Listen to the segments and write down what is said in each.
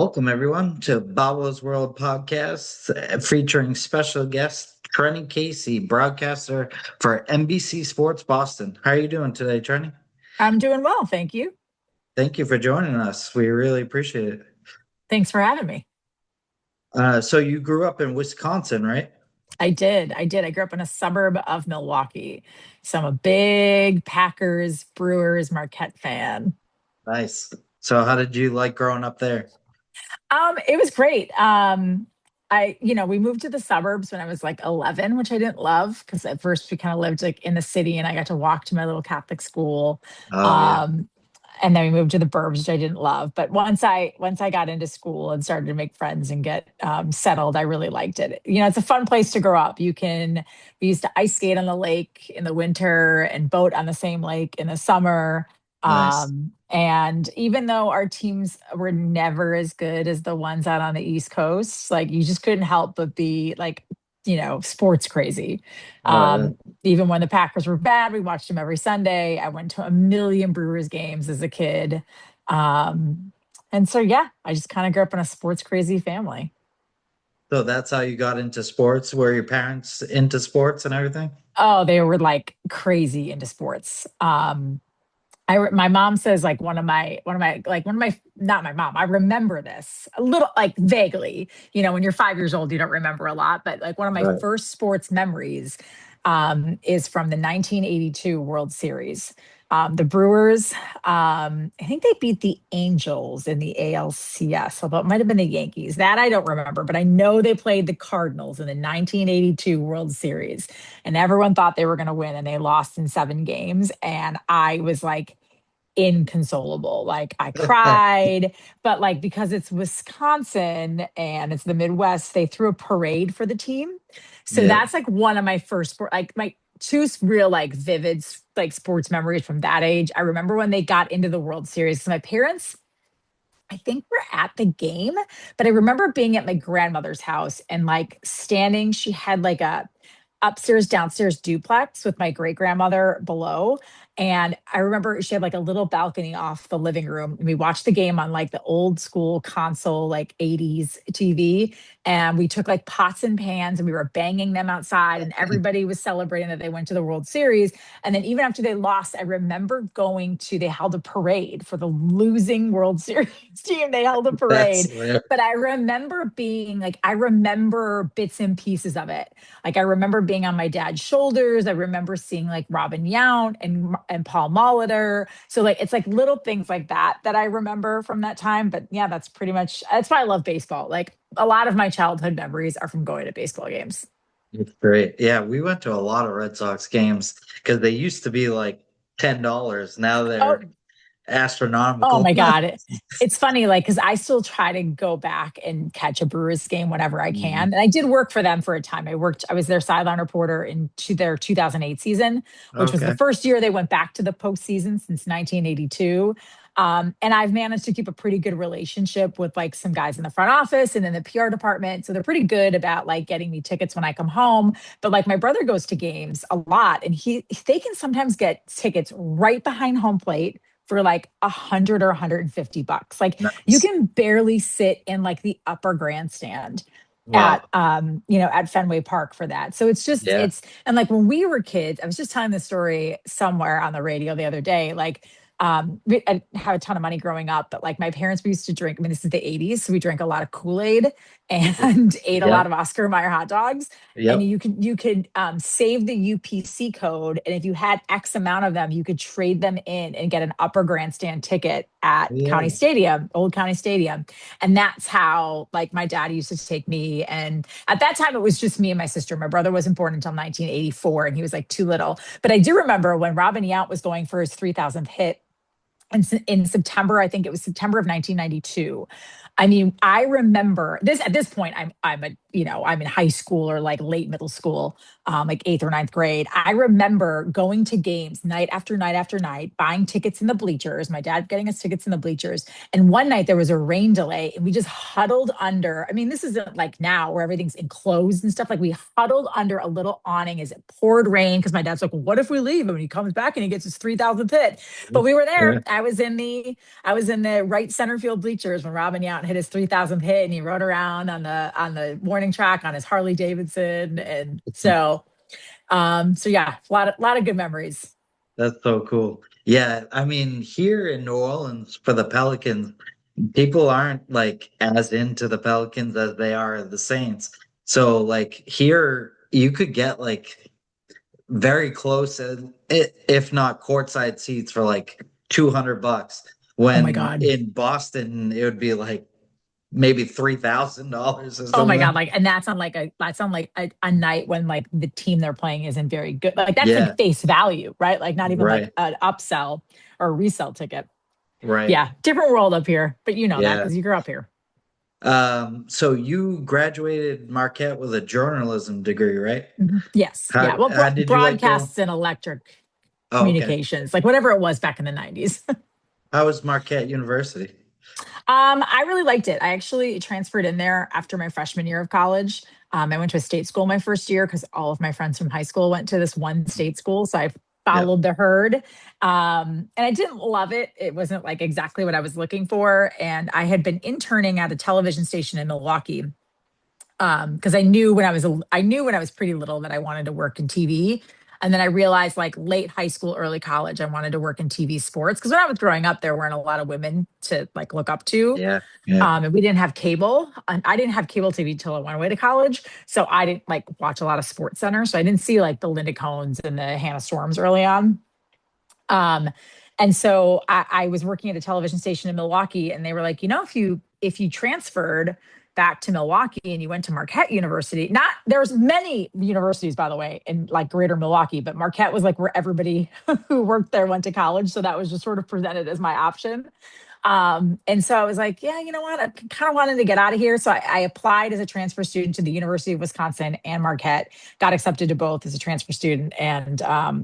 Welcome, everyone, to Bobbo's World podcast featuring special guest Trenni Casey, broadcaster for NBC Sports Boston. How are you doing today, Trenni? I'm doing well, thank you. Thank you for joining us. We really appreciate it. Thanks for having me. So, you grew up in Wisconsin, right? I did. I did. I grew up in a suburb of Milwaukee. So I'm a big Packers, Brewers, Marquette fan. Nice. So, how did you like growing up there? It was great. We moved to the suburbs when I was like 11, which I didn't love because at first we kind of lived like in the city and I got to walk to my little Catholic school. Oh, yeah. Um, and then we moved to the burbs, which I didn't love. But once I got into school and started to make friends and get settled, I really liked it. It's a fun place to grow up. We used to ice skate on the lake in the winter and boat on the same lake in the summer. Nice. And even though our teams were never as good as the ones out on the East Coast, like you just couldn't help but be like, sports crazy. Oh, yeah. Even when the Packers were bad, we watched them every Sunday. I went to a million Brewers games as a kid. And so, yeah, I just kind of grew up in a sports crazy family. So, that's how you got into sports? Were your parents into sports and everything? Oh, they were like crazy into sports. My mom says like not my mom. I remember this a little like vaguely. When you're 5 years old, you don't remember a lot, but like one of my Right. first sports memories is from the 1982 World Series. The Brewers, I think they beat the Angels in the ALCS, although it might have been the Yankees. That I don't remember, but I know they played the Cardinals in the 1982 World Series, and everyone thought they were going to win, and they lost in 7 games. And I was like, inconsolable. Like I cried, but like because it's Wisconsin and it's the Midwest, they threw a parade for the team. So Yeah. that's like one of my first like my real like vivid like sports memories from that age. I remember when they got into the World Series. So my parents, I think we're at the game, but I remember being at my grandmother's house and like standing. She had like a upstairs, downstairs duplex with my great grandmother below. And I remember she had like a little balcony off the living room. And we watched the game on like the old school console, like 80s TV. And we took like pots and pans and we were banging them outside. And everybody was celebrating that they went to the World Series. And then even after they lost, I remember they held a parade for the losing World Series team. They held a That's parade. But I remember being like, I remember bits and pieces of it. Like I remember being on my dad's shoulders. I remember seeing like Robin Yount and Paul Molitor. So like it's like little things like that I remember from that time. But yeah, that's why I love baseball. Like a lot of my childhood memories are from going to baseball games. It's great. Yeah, we went to a lot of Red Sox games because they used to be like $10. Now Oh, they're Oh astronomical. my God. It's funny, like, because I still try to go back and catch a Brewers game whenever I Mhm. can. And I did work for them for a time. I was their sideline reporter their 2008 season, which was the Okay. first year they went back to the postseason since 1982. And I've managed to keep a pretty good relationship with like some guys in the front office and in the PR department. So they're pretty good about like getting me tickets when I come home. But like my brother goes to games a lot and they can sometimes get tickets right behind home plate for like 100 or 150 bucks. Like you Nice. can barely sit in like the upper grandstand Wow. at Fenway Park for that. So Yeah. it's and like when we were kids, I was just telling this story somewhere on the radio the other day. Like I had a ton of money growing up, but like my parents, we used to drink. I mean, this is the 80s, so we drank a lot of Kool-Aid and ate a lot Yep. of Oscar Mayer hot dogs. And Yep. you could save the UPC code, and if you had X amount of them, you could trade them in and get an upper grandstand ticket at Yeah. Old County Stadium. And that's how like my dad used to take me. And at that time, it was just me and my sister. My brother wasn't born until 1984, and he was like too little. But I do remember when Robin Yount was going for his 3,000th hit in September, I think it was September of 1992. I mean, I remember this at this point. I'm a I'm in high school or like late middle school, like eighth or ninth grade. I remember going to games night after night after night, buying tickets in the bleachers, my dad getting us tickets in the bleachers. And one night there was a rain delay and we just huddled under. I mean, this isn't like now where everything's enclosed and stuff. Like we huddled under a little awning as it poured rain because my dad's like, well, what if we leave? And he comes back and he gets his 3,000th hit. But we were Yeah. there. I was in the right center field bleachers when Robin Yount hit his 3,000th hit, and he rode around on the warning track on his Harley Davidson, and so yeah, a lot of good memories. That's so cool. Yeah, I mean, here in New Orleans for the Pelicans, people aren't like as into the Pelicans as they are the Saints. So like here you could get like very close, if not courtside seats for like $200. Oh my When god. in Boston it would be like maybe $3,000 or Oh my god, something. like, and that's on like a night when like the team they're playing isn't very good. Like that's like Yeah, face value, right? Like not even like right, an upsell or a resell ticket. right. Yeah, different world up here, but you know that Yeah. because you grew up here. So you graduated Marquette with a journalism degree, right? Mhm. Yes, How yeah. Well, how did you like going? broadcasts and electric Oh, okay. communications, like whatever it was back in the 90s. How was Marquette University? I really liked it. I actually transferred in there after my freshman year of college. I went to a state school my first year because all of my friends from high school went to this one state school. So I Yeah, followed the herd. And I didn't love it. It wasn't like exactly what I was looking for. And I had been interning at a television station in Milwaukee because I knew when I was pretty little that I wanted to work in TV. And then I realized like late high school, early college, I wanted to work in TV sports because when I was growing up, there weren't a lot of women to like look up to. yeah, yeah, And we didn't have cable. And I didn't have cable TV till I went away to college. So I didn't like watch a lot of Sports Center. So I didn't see like the Linda Cohns and the Hannah Storms early on. Um, and so I was working at a television station in Milwaukee, and they were like, if you transferred back to Milwaukee and you went to Marquette University, not there's many universities by the way in like greater Milwaukee, but Marquette was like where everybody who worked there went to college. So that was just sort of presented as my option. And so I was like, yeah, you know what? I kind of wanted to get out of here. So I applied as a transfer student to the University of Wisconsin and Marquette, got accepted to both as a transfer student, and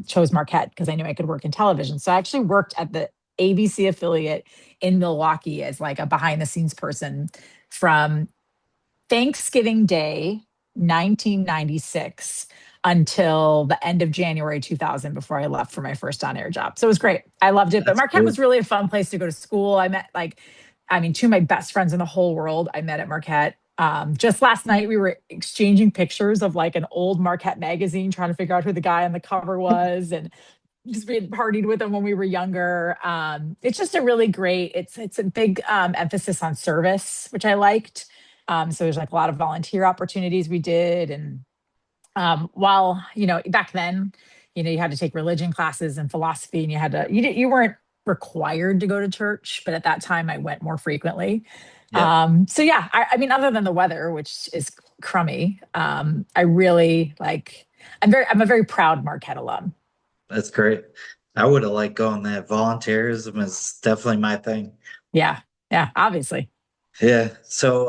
chose Marquette because I knew I could work in television. So I actually worked at the ABC affiliate in Milwaukee as like a behind the scenes person from Thanksgiving Day, 1996 until the end of January 2000 before I left for my first on air job. So it was great. I loved it. But that's Marquette cool. was really a fun place to go to school. I met two of my best friends in the whole world I met at Marquette. Just last night, we were exchanging pictures of like an old Marquette magazine, trying to figure out who the guy on the cover was. And just we had partied with him when we were younger. It's just a really great, it's a big emphasis on service, which I liked. So there's like a lot of volunteer opportunities we did. And while back then, you had to take religion classes and philosophy, and you weren't required to go to church, but at that time I went more frequently. Yeah, So yeah, I mean, other than the weather, which is crummy, I really like. I'm a very proud Marquette alum. that's great. I would have liked going there. Volunteerism is definitely my thing. Yeah, yeah, obviously. Yeah. So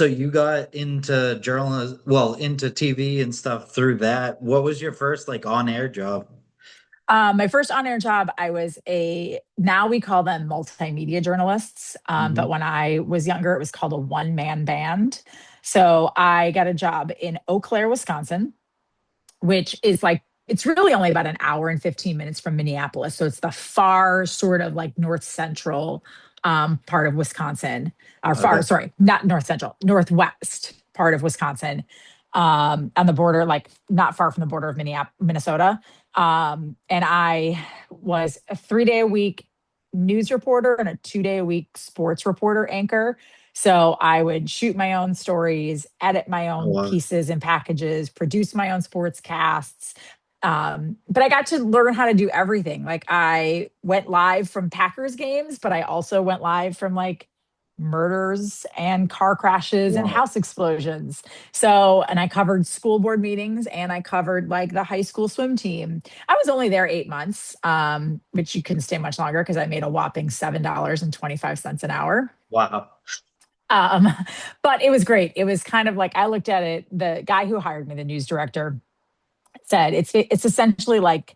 you got into journalism, well, into TV and stuff through that. What was your first like on-air job? My first on-air job, I was now we call them multimedia journalists. But Hmm. when I was younger, it was called a one-man band. So I got a job in Eau Claire, Wisconsin, which is like, it's really only about an hour and 15 minutes from Minneapolis. So it's the far sort of like north central part of Wisconsin, or far, Okay. sorry, not north central, northwest part of Wisconsin, on the border, like not far from the border of Minnesota. And I was a 3 day a week news reporter and a 2 day a week sports reporter anchor. So I would shoot my own stories, edit my Oh, own wow. pieces and packages, produce my own sports casts. But I got to learn how to do everything. Like I went live from Packers games, but I also went live from like murders and car crashes and Wow. house explosions. So, and I covered school board meetings and I covered like the high school swim team. I was only there 8 months, which you couldn't stay much longer because I made a whopping $7.25 an hour. Wow. Um, but it was great. It was kind of like I looked at it. The guy who hired me, the news director, said it's essentially like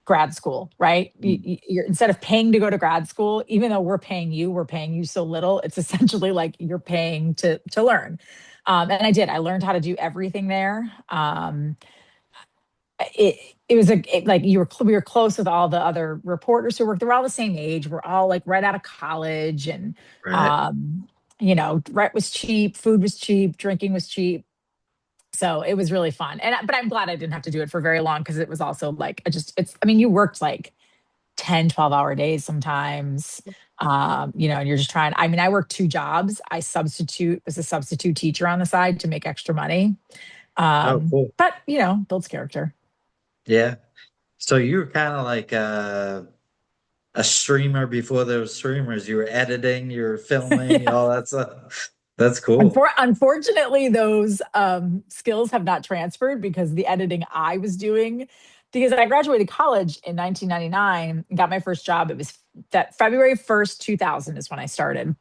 grad school, right? You're instead of paying to go to grad school, even though we're paying you so little. It's essentially like you're paying to learn. And I did. I learned how to do everything there. It it was like we were close with all the other reporters who worked. They were all the same age. We're all like right out of college, and Right. um, rent was cheap, food was cheap, drinking was cheap. So it was really fun. But I'm glad I didn't have to do it for very long because it was also like I mean, you worked like 10, 12-hour days sometimes. And you're just trying. I mean, I worked two jobs. I substitute as a substitute teacher on the side to make extra money. Oh, cool. But builds character. Yeah. So you were kind of like a streamer before there was streamers. You were editing, you were filming, Yeah. all that stuff. That's cool. Unfortunately, those skills have not transferred because the editing I was doing, because I graduated college in 1999 and got my first job. It was that February 1st, 2000 is when I started.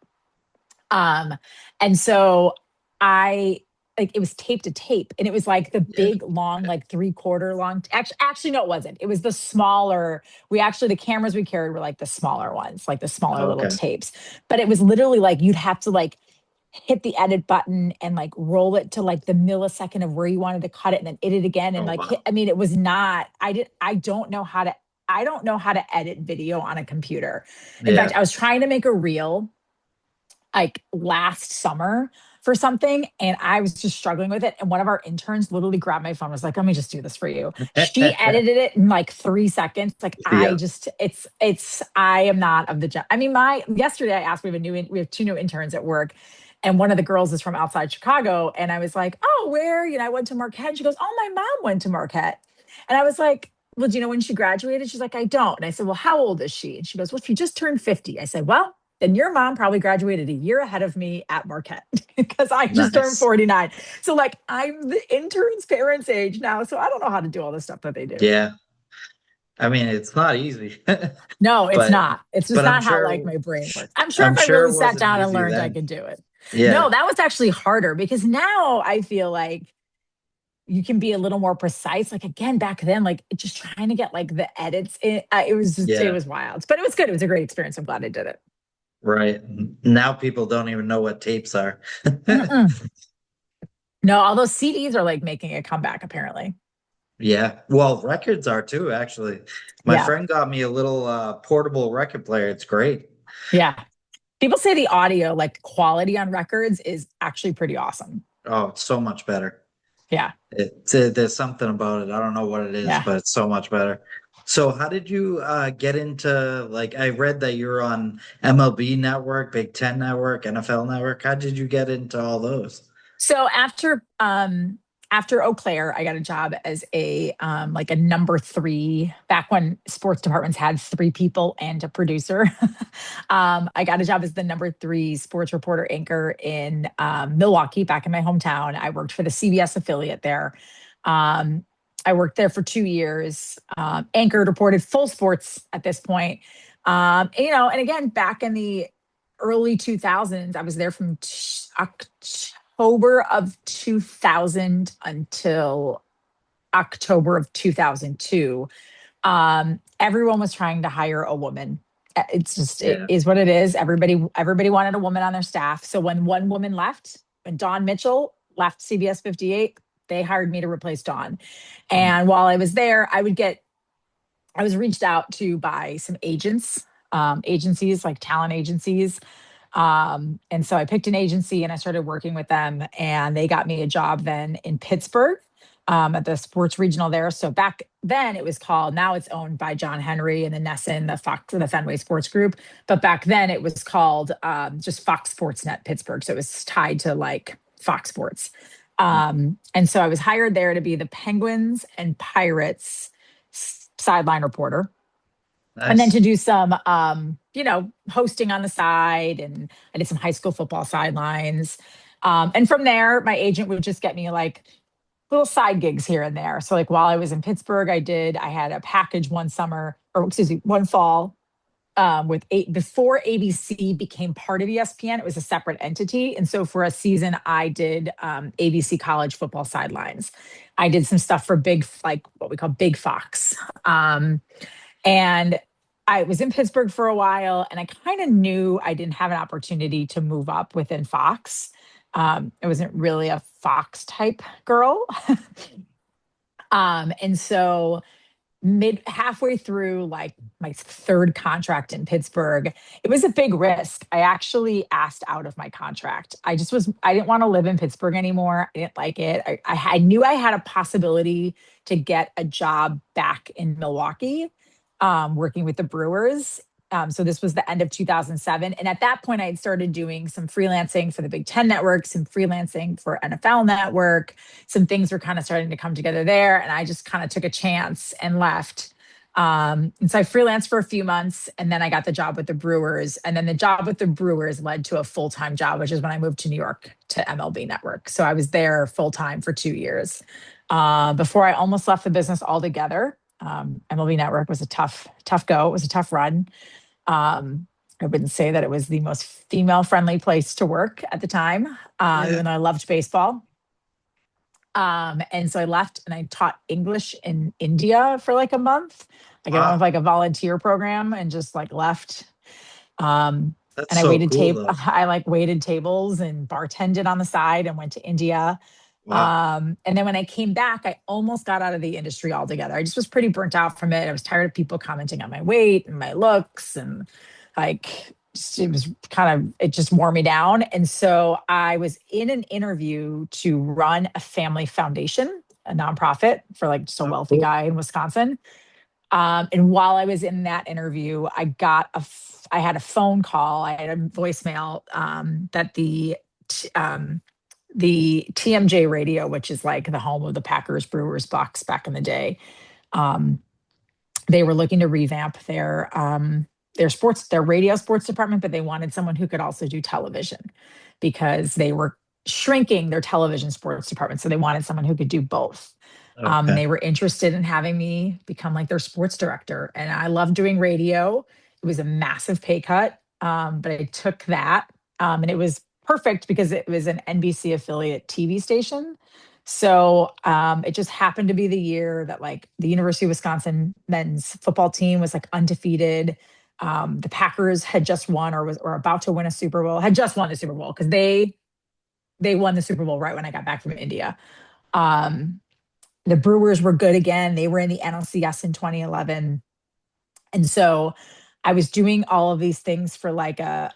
Um, and so I like it was tape to tape, and it was like the Yeah. big long, like 3/4 long. Actually, no, it wasn't. It was the smaller. The cameras we carried were like the smaller ones, like the smaller little Okay. tapes. But it was literally like you'd have to like hit the edit button and like roll it to like the millisecond of where you wanted to cut it and then edit again and Oh, like hit, wow. I mean it was not I don't know how to edit video on a computer. In fact, Yeah. I was trying to make a reel like last summer for something and I was just struggling with it. And one of our interns literally grabbed my phone and was like, let me just do this for you. She edited it in like 3 seconds. Like I Yeah. just, I am not of the job. I mean, yesterday I asked, we have two new interns at work. And one of the girls is from outside Chicago. And I was like, oh, where? I went to Marquette. And she goes, oh, my mom went to Marquette. And I was like, well, do you know when she graduated? She's like, I don't. And I said, well, how old is she? And she goes, well, she just turned 50. I said, well, then your mom probably graduated a year ahead of me at Marquette because I just turned Nice. 49. So, like, I'm the intern's parents' age now. So, I don't know how to do all the stuff that they do. Yeah. I mean, it's not easy, No, it's but not. It's just but not how like my brain works. I'm sure I'm if I sure really it sat wasn't down and easy learned, I then. could do it. Yeah. No, that was actually harder because now I feel like you can be a little more precise. Like again, back then, like just trying to get like the edits. It Yeah. was wild, but it was good. It was a great experience. I'm glad I did it. Right. Now people don't even know what tapes are. Mm-mm. No, all those CDs are like making a comeback apparently. Yeah. Well, records are too, actually. My Yeah. friend got me a little portable record player. It's great. Yeah. People say the audio, like quality on records, is actually pretty awesome. Oh, it's so much better. Yeah. There's something about it. I don't know what it is, Yeah. but it's so much better. So how did you get into like I read that you're on MLB Network, Big Ten Network, NFL Network. How did you get into all those? So after Eau Claire, I got a job as a like a number three back when sports departments had three people and a producer. I got a job as the number three sports reporter anchor in Milwaukee, back in my hometown. I worked for the CBS affiliate there. Um, I worked there for 2 years, anchored, reported full sports at this point. And again, back in the early 2000s, I was there from October of 2000 until October of 2002. Everyone was trying to hire a woman. It's just it Yeah. is what it is. Everybody wanted a woman on their staff. So when one woman left, when Dawn Mitchell left CBS 58, they hired me to replace Dawn. And while I was there, I was reached out to by some agencies like talent agencies. And so I picked an agency and I started working with them, and they got me a job then in Pittsburgh at the sports regional there. So back then it was called, now it's owned by John Henry and the Nesson, the Fenway Sports Group. But back then it was called just Fox Sports Net Pittsburgh. So it was tied to like Fox Sports. And so I was hired there to be the Penguins and Pirates sideline reporter, and then Nice. to do some hosting on the side, and I did some high school football sidelines. And from there my agent would just get me like little side gigs here and there. So like while I was in Pittsburgh, I had a package one summer, or excuse me, one fall. with eight before ABC became part of ESPN. It was a separate entity, and so for a season, I did ABC college football sidelines. I did some stuff for Big, like what we call Big Fox, and I was in Pittsburgh for a while, and I kind of knew I didn't have an opportunity to move up within Fox. I wasn't really a Fox type girl, and so mid halfway through like my third contract in Pittsburgh, it was a big risk. I actually asked out of my contract. I didn't want to live in Pittsburgh anymore. I didn't like it. I knew I had a possibility to get a job back in Milwaukee, working with the Brewers. So this was the end of 2007. And at that point, I had started doing some freelancing for the Big Ten Network, some freelancing for NFL Network. Some things were kind of starting to come together there. And I just kind of took a chance and left. And so I freelanced for a few months, and then I got the job with the Brewers. And then the job with the Brewers led to a full-time job, which is when I moved to New York to MLB Network. So I was there full-time for 2 years, before I almost left the business altogether. MLB Network was a tough go. It was a tough run. I wouldn't say that it was the most female friendly place to work at the time, Yeah. even though I loved baseball. And so I left and I taught English in India for like a month. Like I went with Wow. like a volunteer program and just like left. That's And I so waited cool tape. though. I like waited tables and bartended on the side and went to India. Wow. And then when I came back, I almost got out of the industry altogether. I just was pretty burnt out from it. I was tired of people commenting on my weight and my looks, and like it was kind of, it just wore me down. And so I was in an interview to run a family foundation, a nonprofit for like just a Oh, wealthy cool. guy in Wisconsin. And while I was in that interview, I had a phone call, I had a voicemail, that the TMJ radio, which is like the home of the Packers, Brewers, Bucks back in the day. Um, they were looking to revamp their radio sports department, but they wanted someone who could also do television because they were shrinking their television sports department. So they wanted someone who could do both. And Okay. they were interested in having me become like their sports director. And I love doing radio. It was a massive pay cut, but I took that. And it was perfect because it was an NBC affiliate TV station. So it just happened to be the year that like the University of Wisconsin men's football team was like undefeated. The Packers had just won or about to win a Super Bowl, had just won the Super Bowl because they won the Super Bowl right when I got back from India. Um, the Brewers were good again. They were in the NLCS in 2011. And so I was doing all of these things for like a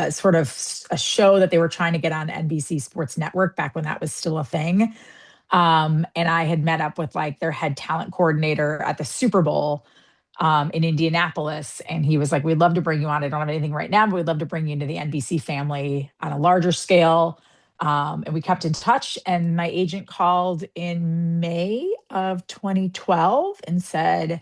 sort of a show that they were trying to get on NBC Sports Network back when that was still a thing. And I had met up with like their head talent coordinator at the Super Bowl, in Indianapolis. And he was like, "We'd love to bring you on. I don't have anything right now, but we'd love to bring you into the NBC family on a larger scale." And we kept in touch. And my agent called in May of 2012 and said,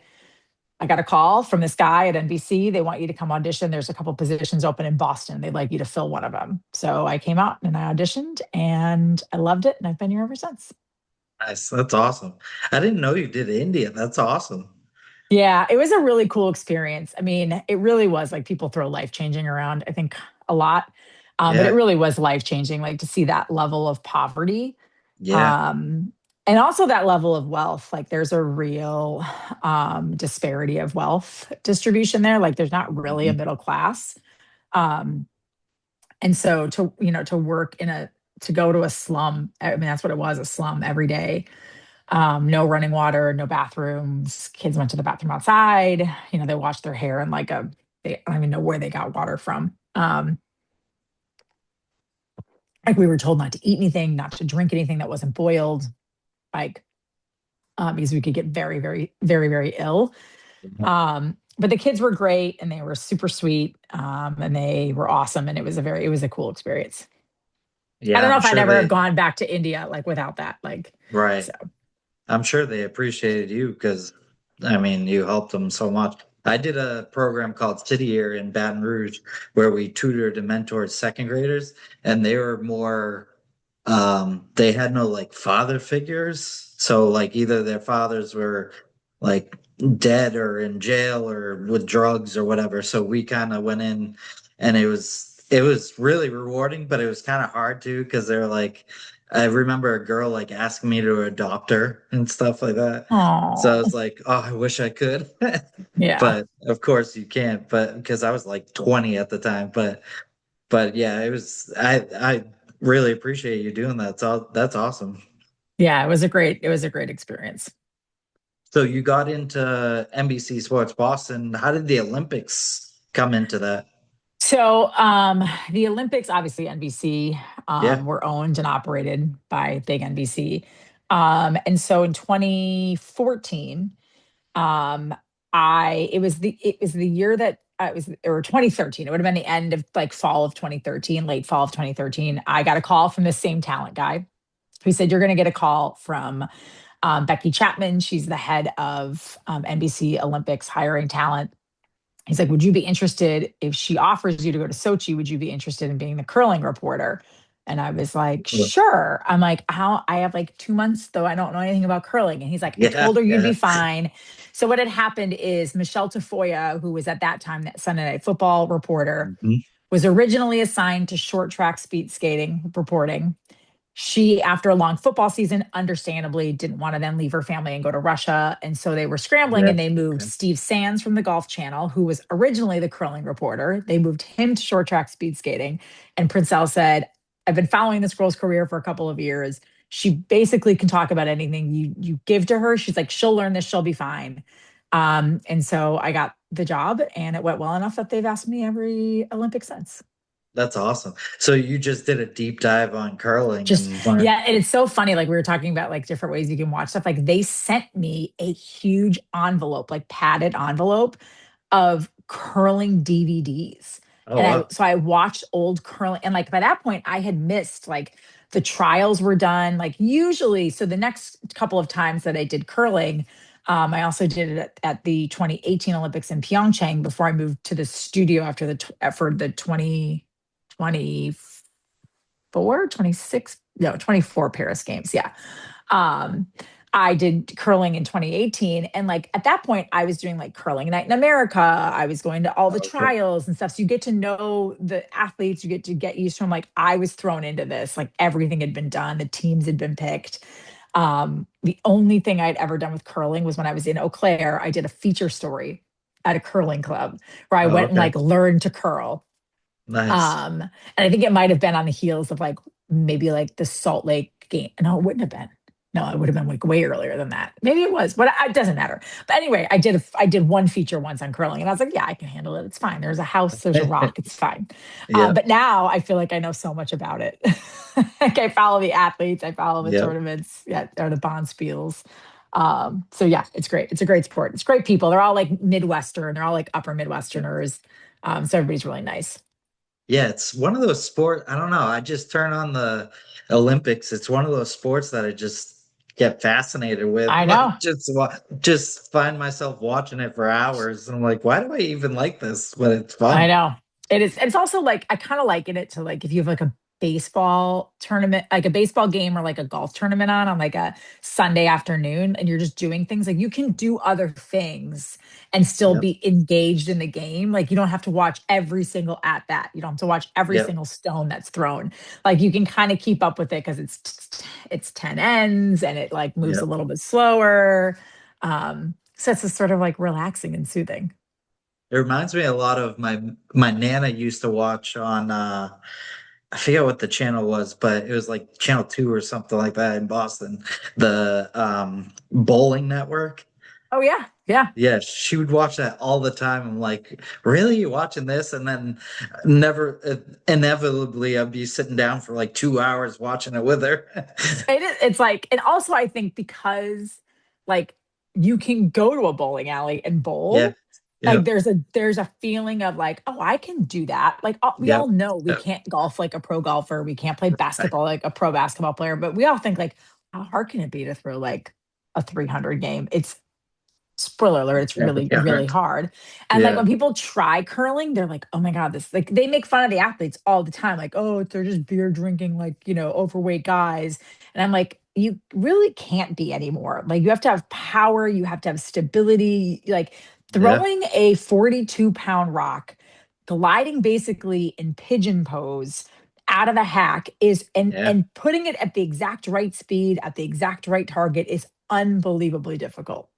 "I got a call from this guy at NBC. They want you to come audition. There's a couple positions open in Boston. They'd like you to fill one of them." So I came out and I auditioned and I loved it. And I've been here ever since. Nice. That's awesome. I didn't know you did India. That's awesome. Yeah, it was a really cool experience. I mean, it really was like people throw life changing around, I think, a lot. But it Yeah. really was life changing, like to see that level of poverty, Yeah. um, and also that level of wealth. Like there's a real disparity of wealth distribution there. Like there's not really a Mhm. middle class. Um, and so to work to go to a slum, I mean, that's what it was, a slum every day. No running water, no bathrooms. Kids went to the bathroom outside. They washed their hair in like they I don't even know where they got water from. Like we were told not to eat anything, not to drink anything that wasn't boiled, like because we could get very, very, very, very ill. But the kids were great and they were super sweet, and they were awesome, and it was a cool experience. I don't Yeah, know I'm if I'd sure ever have they, gone back to India like without that. Like right. so, I'm sure they appreciated you because, I mean, you helped them so much. I did a program called City Year in Baton Rouge where we tutored and mentored second graders, and they were more, they had no like father figures. So, like, either their fathers were like dead or in jail or with drugs or whatever. So we kind of went in, and it was really rewarding, but it was kind of hard too because they're like, I remember a girl like asking me to adopt her and stuff like that. So I Oh, was like, oh, I wish I could. yeah. But of course you can't, but because I was like 20 at the time. But yeah, I really appreciate you doing that. That's awesome. Yeah, it was a great experience. So you got into NBC Sports Boston. How did the Olympics come into that? So the Olympics, obviously NBC, Yeah. were owned and operated by big NBC. And so in 2014, um, it was the year that it was, or 2013. It would have been the end of like fall of 2013, late fall of 2013. I got a call from the same talent guy who said, "You're going to get a call from Becky Chapman. She's the head of NBC Olympics hiring talent. He's like, would you be interested if she offers you to go to Sochi? Would you be interested in being the curling reporter?" And I was like, sure. I'm like, how? I have like 2 months, though I don't know anything about curling. And he's like, I Yeah, told her you'd yeah. be fine. So what had happened is Michelle Tafoya, who was at that time that Sunday Night Football reporter, Mhm. was originally assigned to short track speed skating reporting. She, after a long football season, understandably didn't want to then leave her family and go to Russia. And so they were scrambling Yeah. and they moved Okay. Steve Sands from the Golf Channel, who was originally the curling reporter. They moved him to short track speed skating. And Princelle said, I've been following this girl's career for a couple of years. She basically can talk about anything you give to her. She's like, she'll learn this, she'll be fine. And so I got the job and it went well enough that they've asked me every Olympic since. That's awesome. So you just did a deep dive on curling Just and learned. yeah, and it's so funny. Like we were talking about like different ways you can watch stuff. Like they sent me a huge envelope, like padded envelope of curling DVDs. Oh And wow. I watched old curling, and like by that point I had missed like the trials were done. Like usually, so the next couple of times that I did curling, I also did it at the 2018 Olympics in Pyeongchang before I moved to the studio after for the 2024, 26, no, 24 Paris games. Yeah. Um, I did curling in 2018. And like at that point, I was doing like curling night in America. I was going to all the Okay. trials and stuff. So you get to know the athletes, you get used to them. Like I was thrown into this, like everything had been done, the teams had been picked. The only thing I'd ever done with curling was when I was in Eau Claire, I did a feature story at a curling club where I Oh, went and okay. like learned to curl. Nice. And I think it might have been on the heels of like maybe like the Salt Lake game. No, it wouldn't have been. No, it would have been like way earlier than that. Maybe it was, but it doesn't matter. But anyway, I did one feature once on curling, and I was like, yeah, I can handle it. It's fine. There's a house, there's a rock, it's fine. Yeah. But now I feel like I know so much about it. Like I follow the athletes, I follow the Yeah. tournaments, yeah, or the bond spiels. So yeah, it's great. It's a great sport. It's great people. They're all like Midwestern. They're all like upper Midwesterners. So everybody's really nice. Yeah, it's one of those sport. I don't know. I just turn on the Olympics. It's one of those sports that I just get fascinated with. I Like know. just find myself watching it for hours. And I'm like, why do I even like this? But it's I fun. know. It is. It's also like I kind of liken it to like if you have like a baseball tournament, like a baseball game or like a golf tournament on like a Sunday afternoon, and you're just doing things like you can do other things and still Yep. be engaged in the game. Like you don't have to watch every single at bat. You don't have to watch every Yep. single stone that's thrown. Like you can kind of keep up with it because it's 10 ends and it like moves a Yep. little bit slower. So it's just sort of like relaxing and soothing. It reminds me a lot of my nana used to watch on I forget what the channel was, but it was like channel 2 or something like that in Boston. The bowling network. Oh yeah, yeah. Yeah, she would watch that all the time. I'm like, really? You watching this? And then never inevitably I'd be sitting down for like 2 hours watching it with her. It is, it's like, and also I think because like you can go to a bowling alley and Yeah. bowl, like Yep. there's a feeling of like, oh, I can do that. Like we all Yep. know we Yep. can't golf like a pro golfer, we can't play basketball like a pro basketball player, but we all think like, how hard can it be to throw like a 300 game? It's spoiler alert, it's Yeah. really, Yeah. really hard. And like Yeah. when people try curling, they're like, oh my God, this like they make fun of the athletes all the time. Like, oh, they're just beer drinking, like, overweight guys. And I'm like, you really can't be anymore. Like you have to have power, you have to have stability. Like Yeah. throwing a 42-pound rock, gliding basically in pigeon pose out of the hack is Yeah. and putting it at the exact right speed at the exact right target is unbelievably difficult.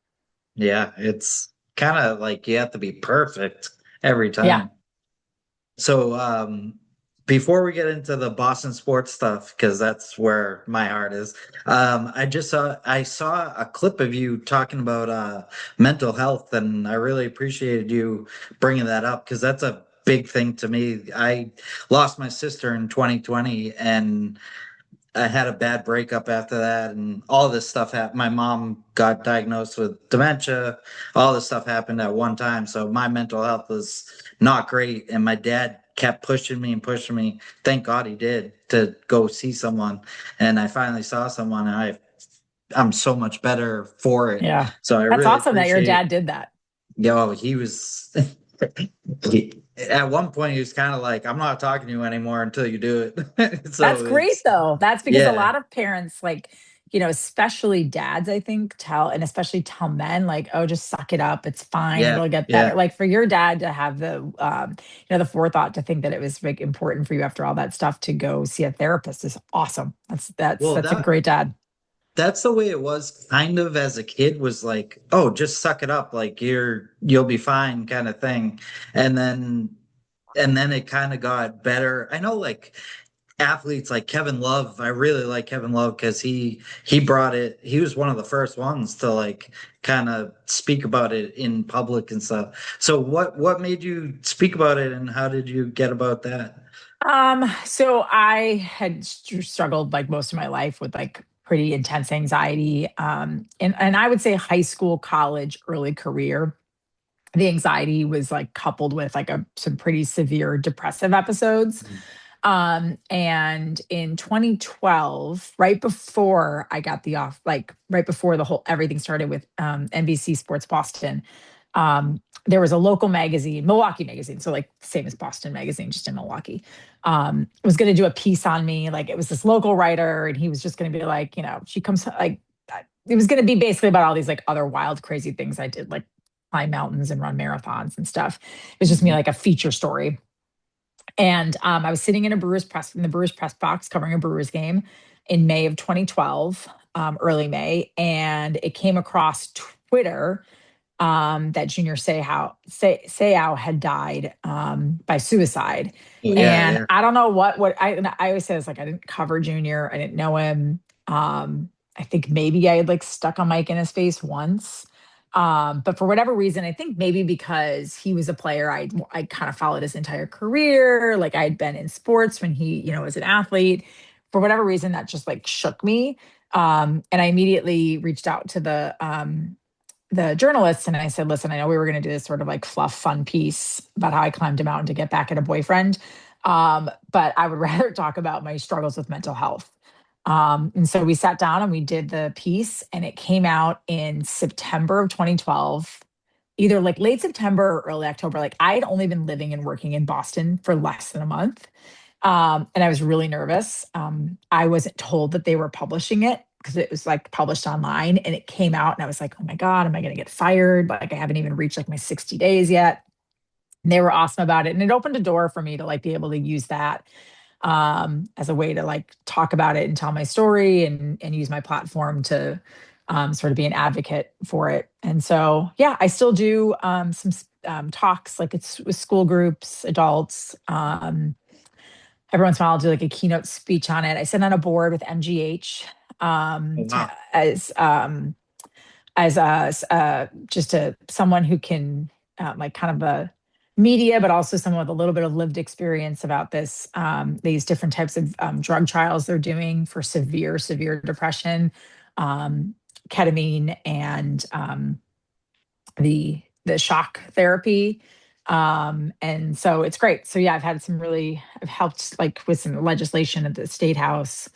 Yeah. It's kind of like you have to be perfect every Yeah. time. So, before we get into the Boston sports stuff, because that's where my heart is, I saw a clip of you talking about mental health, and I really appreciated you bringing that up because that's a big thing to me. I lost my sister in 2020, and I had a bad breakup after that, and all this stuff happened. My mom got diagnosed with dementia. All this stuff happened at one time. So my mental health was not great. And my dad kept pushing me and pushing me. Thank God he did to go see someone. And I finally saw someone, and I'm so much better for it. Yeah. So I That's really awesome that your appreciate, dad did that. he was, at one point, he was kind of like, I'm not talking to you anymore until you do it. That's So great it's, though. That's because a yeah. lot of parents like, especially dads, I think, and especially tell men like, oh, just suck it up. It's fine. Yeah, It'll get better. yeah. Like for your dad to have the forethought to think that it was like important for you after all that stuff to go see a therapist is awesome. Well, That's a great dad. that's the way it was kind of as a kid, was like, oh, just suck it up, like you'll be fine kind of thing. And then it kind of got better. I know like athletes like Kevin Love, I really like Kevin Love because he brought it, he was one of the first ones to like kind of speak about it in public and stuff. So what made you speak about it, and how did you get about that? So I had struggled like most of my life with like pretty intense anxiety. And I would say high school, college, early career. The anxiety was like coupled with like some pretty severe depressive episodes. And in 2012, right before I got like right before the whole everything started with NBC Sports Boston, there was a local magazine, Milwaukee magazine, so like same as Boston magazine, just in Milwaukee. Was going to do a piece on me. Like it was this local writer, and he was just going to be like, she comes like it was going to be basically about all these like other wild, crazy things I did, like climb mountains and run marathons and stuff. It was just me Mhm. like a feature story. And I was sitting in the Brewers press box covering a Brewers game in May of 2012, early May, and it came across Twitter that Junior Seau had died by suicide. Yeah, And yeah. I don't know I always say this, like I didn't cover Junior, I didn't know him. I think maybe I had like stuck a mic in his face once. But for whatever reason, I think maybe because he was a player, I kind of followed his entire career. Like I had been in sports when he, was an athlete. For whatever reason, that just like shook me. And I immediately reached out to the journalist and I said, listen, I know we were going to do this sort of like fluff fun piece about how I climbed a mountain to get back at a boyfriend. But I would rather talk about my struggles with mental health. And so we sat down and we did the piece, and it came out in September of 2012, either like late September or early October. Like I had only been living and working in Boston for less than a month. And I was really nervous. I wasn't told that they were publishing it because it was like published online, and it came out and I was like, oh my God, am I going to get fired? Like I haven't even reached like my 60 days yet. And they were awesome about it. And it opened a door for me to like be able to use that as a way to like talk about it and tell my story and use my platform to sort of be an advocate for it. And so, yeah, I still do some talks, like it's with school groups, adults. Every once in a while, I'll do like a keynote speech on it. I sit on a board with MGH Oh, wow. as just a someone who can like kind of a media, but also someone with a little bit of lived experience about these different types of drug trials they're doing for severe depression, um, ketamine, and the shock therapy. And so it's great. So yeah, I've helped like with some legislation at the state house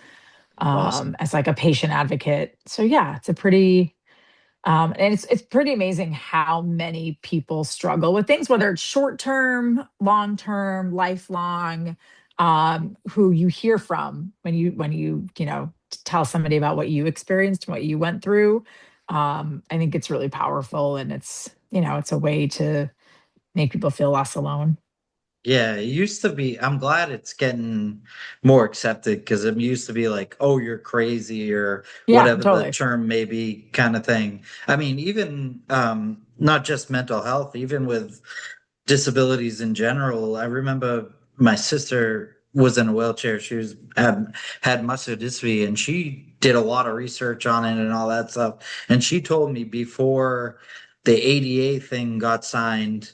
Awesome. as like a patient advocate. So yeah, and it's pretty amazing how many people struggle with things, whether it's short term, long term, lifelong, who you hear from when you to tell somebody about what you experienced, what you went through. I think it's really powerful, and it's a way to make people feel less alone. Yeah, it used to be. I'm glad it's getting more accepted because it used to be like, oh, you're crazy or Yeah, whatever the totally. term may be kind of thing. I mean, even not just mental health, even with disabilities in general. I remember my sister was in a wheelchair. She was had muscular dystrophy, and she did a lot of research on it and all that stuff. And she told me before the ADA thing got signed,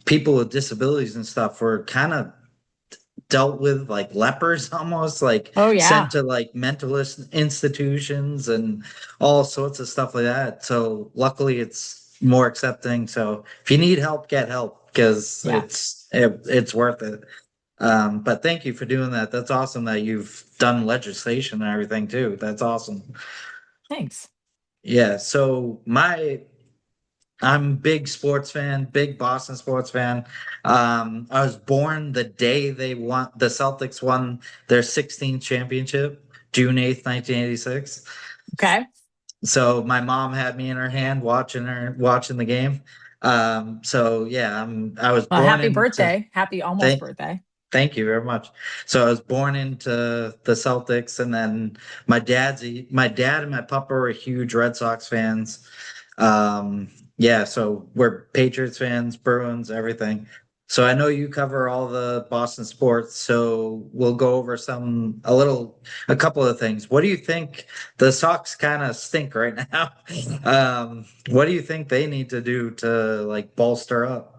people with disabilities and stuff were kind of dealt with like lepers almost, like Oh sent yeah. to like mentalist institutions and all sorts of stuff like that. So luckily it's more accepting. So if you need help, get help because Yeah. it's worth it. But thank you for doing that. That's awesome that you've done legislation and everything too. That's awesome. Thanks. Yeah, so I'm a big sports fan, big Boston sports fan. I was born the day the Celtics won their 16th championship, June 8th, 1986. Okay. So my mom had me in her hand watching the game. So yeah, I was Well, born happy into birthday. Happy almost thank birthday. thank you very much. So I was born into the Celtics, and then my dad and my papa were huge Red Sox fans. Yeah, so we're Patriots fans, Bruins, everything. So I know you cover all the Boston sports, so we'll go over a couple of things. What do you think? The Sox kind of stink right now. What do you think they need to do to like bolster up?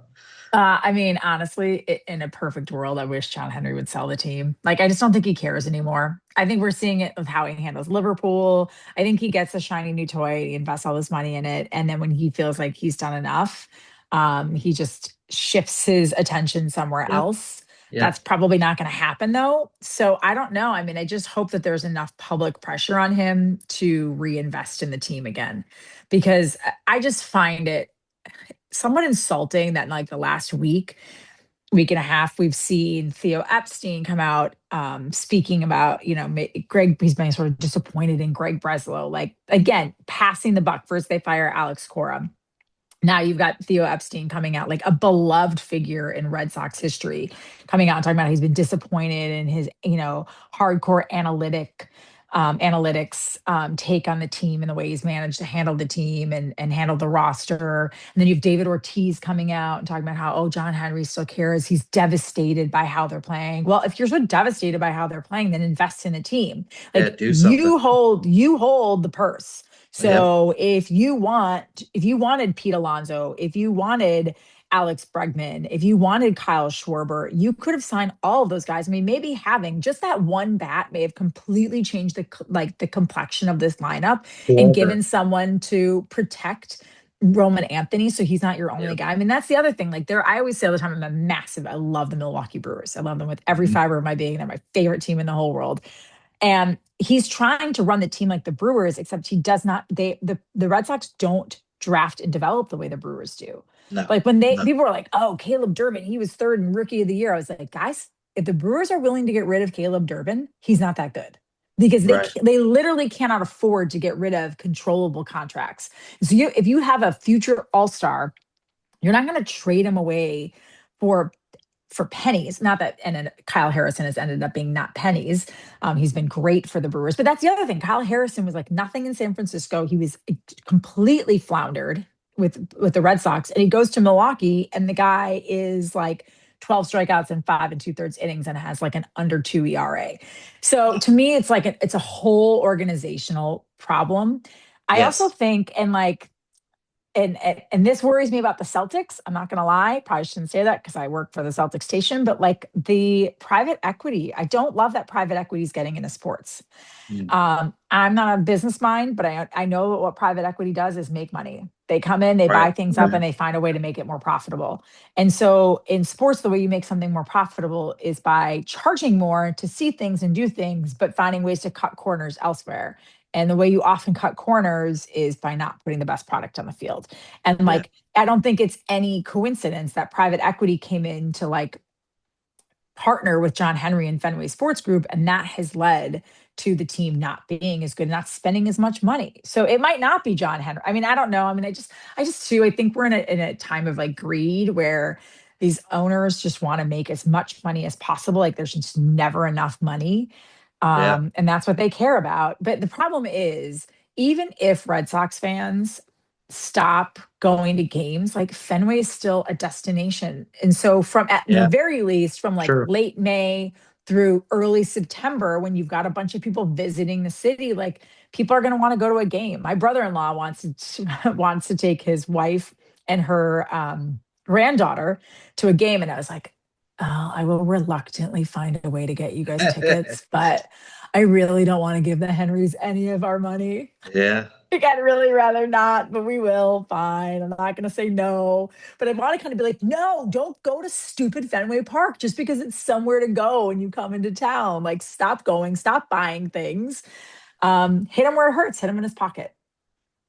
I mean, honestly, in a perfect world, I wish John Henry would sell the team. Like, I just don't think he cares anymore. I think we're seeing it with how he handles Liverpool. I think he gets a shiny new toy, he invests all this money in it, and then when he feels like he's done enough, he just shifts his attention somewhere Yeah, else. yeah, That's probably not going to happen though. So I don't know. I mean, I just hope that there's enough public pressure on him to reinvest in the team again, because I just find it somewhat insulting that in like the last week and a half, we've seen Theo Epstein come out speaking about, Greg, he's been sort of disappointed in Greg Breslow, like again, passing the buck. First, they fire Alex Cora. Now you've got Theo Epstein coming out, like a beloved figure in Red Sox history, coming out and talking about how he's been disappointed in his, hardcore analytics take on the team and the way he's managed to handle the team and handle the roster. And then you have David Ortiz coming out and talking about how, oh, John Henry still cares. He's devastated by how they're playing. Well, if you're so devastated by how they're playing, then invest in the team. yeah. Like Do something. you hold the purse. Yep. So if you wanted Pete Alonso, if you wanted Alex Bregman, if you wanted Kyle Schwarber, you could have signed all of those guys. I mean, maybe having just that one bat may have completely changed the complexion of this lineup and Forever. given someone to protect Roman Anthony so he's not your only Yep. guy. I mean, that's the other thing. Like I always say all the time, I love the Milwaukee Brewers. I love them with every Mhm. fiber of my being. They're my favorite team in the whole world. And he's trying to run the team like the Brewers, except he does not. The Red Sox don't draft and develop the way the Brewers do. No, Like when no. people were like, "Oh, Caleb Durbin, he was third in Rookie of the Year." I was like, guys, if the Brewers are willing to get rid of Caleb Durbin, he's not that good because Right. they literally cannot afford to get rid of controllable contracts. So if you have a future All Star, you're not going to trade him away for pennies. Not that, and then Kyle Harrison has ended up being not pennies. He's been great for the Brewers, but that's the other thing. Kyle Harrison was like nothing in San Francisco. He was completely floundered with the Red Sox, and he goes to Milwaukee, and the guy is like 12 strikeouts in 5 2/3 innings and has like an under 2 ERA. So to me, it's like it's a whole organizational problem. I also Yes. think, and this worries me about the Celtics. I'm not going to lie. Probably shouldn't say that because I work for the Celtics station, but like the private equity, I don't love that private equity is getting into sports. Mm. I'm not a business mind, but I know what private equity does is make money. They come in, they Right. buy things up, Right. and they find a way to make it more profitable. And so in sports, the way you make something more profitable is by charging more to see things and do things, but finding ways to cut corners elsewhere. And the way you often cut corners is by not putting the best product on the field. And Yeah. like, I don't think it's any coincidence that private equity came in to like partner with John Henry and Fenway Sports Group, and that has led to the team not being as good, not spending as much money. So it might not be John Henry. I mean, I don't know. I mean, I just too, I think we're in a time of like greed where these owners just want to make as much money as possible. Like there's just never enough money. Yeah. And that's what they care about. But the problem is, even if Red Sox fans stop going to games, like Fenway is still a destination. And so, from at the Yeah. very least, from like True. late May through early September, when you've got a bunch of people visiting the city, like people are going to want to go to a game. My brother-in-law wants to take his wife and her granddaughter to a game, and I was like, oh, I will reluctantly find a way to get you guys tickets, but I really don't want to give the Henrys any of our money. Yeah. Like, I'd really rather not, but we will. Fine. I'm not going to say no. But I want to kind of be like, no, don't go to stupid Fenway Park just because it's somewhere to go and you come into town. Like, stop going, stop buying things. Hit him where it hurts, hit him in his pocket.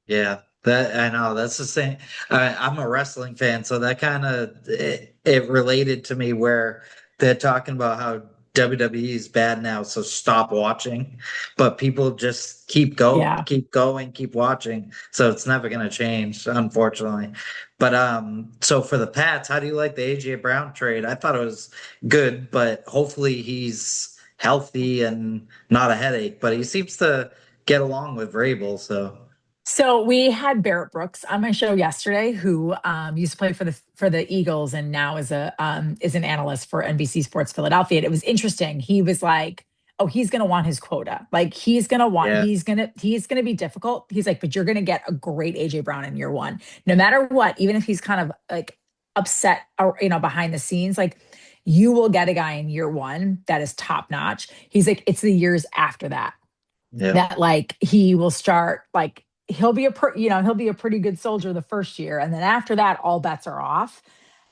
Yeah, that I know. That's the same. I'm a wrestling fan, so that kind of it related to me where they're talking about how WWE is bad now, so stop watching. But people just Yeah. keep going, keep watching. So it's never going to change, unfortunately. But so for the Pats, how do you like the AJ Brown trade? I thought it was good, but hopefully he's healthy and not a headache. But he seems to get along with Vrabel, so. So we had Barrett Brooks on my show yesterday, who used to play for the Eagles and now is an analyst for NBC Sports Philadelphia. And it was interesting. He was like, "Oh, he's going to want his quota. Like Yeah. he's gonna be difficult." He's like, "But you're going to get a great AJ Brown in year one, no matter what. Even if he's kind of like upset or behind the scenes, like." You will get a guy in year one that is top notch. He's like, it's the years after that Yeah. that like he will start like he'll be a pretty good soldier the first year, and then after that all bets are off.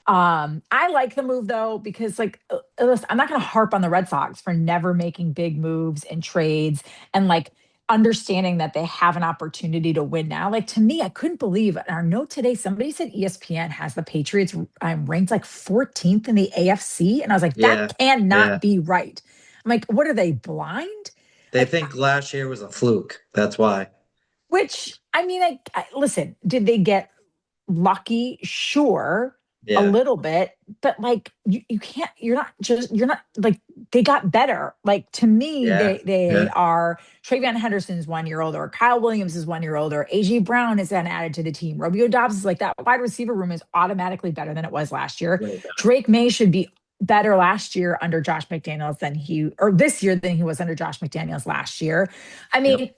I like the move though because like listen, I'm not going to harp on the Red Sox for never making big moves and trades and like understanding that they have an opportunity to win now. Like to me, I couldn't believe in our note today somebody said ESPN has the Patriots ranked like 14th in the AFC, and I was like, that Yeah. Yeah. cannot be right. I'm like, what are they, blind? They Like, think last year was a fluke. That's why. which I mean, listen, did they get lucky? Sure, a Yeah. little bit, but like you can't. You're not like they got better. Like to me, Yeah. they Yeah. are. Travion Henderson's 1 year older. Kyle Williams is 1 year older. AJ Brown is then added to the team. Romeo Dobbs is like that. Wide receiver room is automatically better than it was last year. Way better. Drake May should be better last year under Josh McDaniels than or this year than he was under Josh McDaniels last year. I Yep. mean,